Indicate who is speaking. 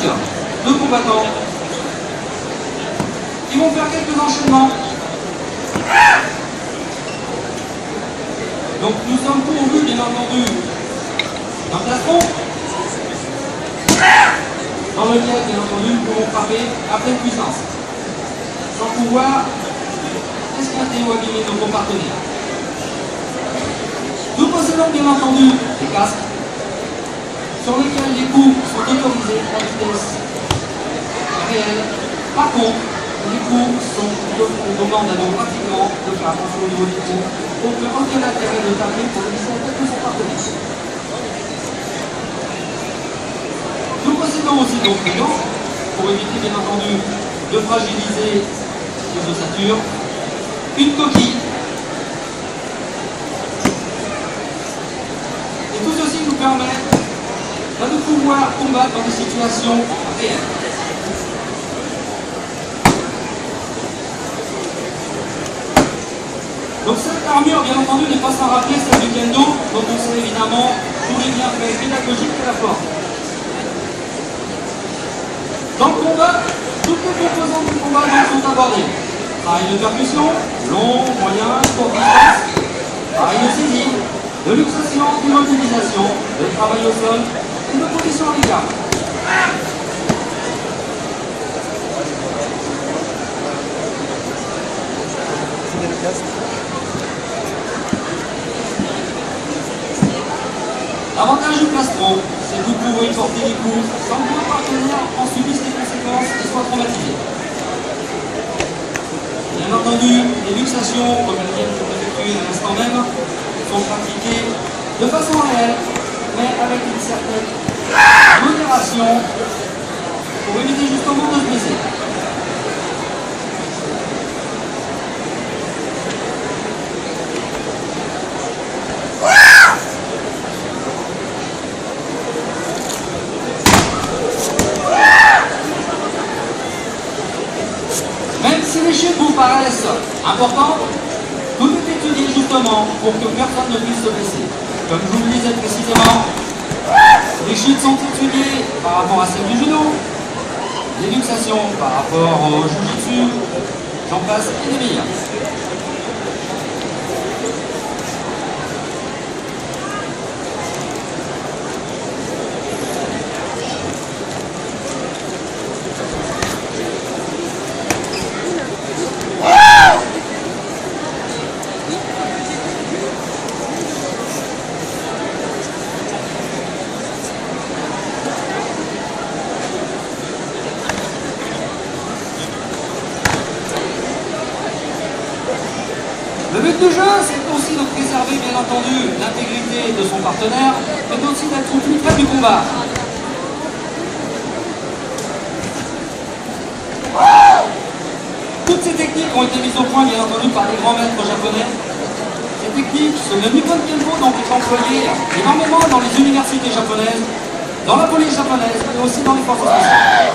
Speaker 1: deux combattants qui vont faire quelques enchaînements. Donc nous sommes pourvus, bien entendu, d'un plastron dans lequel, bien entendu, nous pouvons frapper à pleine puissance, sans pouvoir esquinter ou abîmer nos partenaires. Nous possédons, bien entendu, des casques sur lesquels les coups sont autorisés à vitesse réelle. Par contre, les coups on demande à nos pratiquants de faire attention au niveau des coups pour que aucun intérêt de taper pour laisser la tête de son partenaire. Nous possédons aussi nos prudents pour éviter bien entendu de fragiliser les ossatures, une coquille. Et tout ceci nous permet de pouvoir combattre dans des situations réelles. Donc cette armure, bien entendu, n'est pas sans rappeler celle du kendo, dont on sait évidemment tous les bienfaits pédagogiques qu'elle apporte. Dans le combat, toutes les composantes du combat sont abordées. Travail de percussion, long, moyen, court distance, travail de saisie, de luxation, d'immobilisation, de travail au sol et de position à l'écart. L'avantage du plastron, c'est que vous pouvez porter les coups sans que vos partenaires en subissent les conséquences et soient traumatisés. Bien entendu, les luxations, comme elles viennent d'être effectuées à l'instant même, sont pratiquées de façon réelle, mais avec une certaine modération pour éviter justement de se blesser. Même si les chutes vous paraissent importantes, tout est étudié justement pour que personne ne puisse se blesser. Comme je vous le disais précisément, les chutes sont étudiées par rapport à celles du judo, les luxations par rapport au jiu-jitsu, j'en passe et des meilleurs. Le but du jeu, c'est aussi de préserver, bien entendu, l'intégrité de son partenaire, mais aussi d'être au plus près du combat. Toutes ces techniques ont été mises au point, bien entendu, par des grands maîtres japonais. Ces techniques, le Nippon Kempo, donc, est employé énormément dans les universités japonaises, dans la police japonaise, et aussi dans les forces spéciales.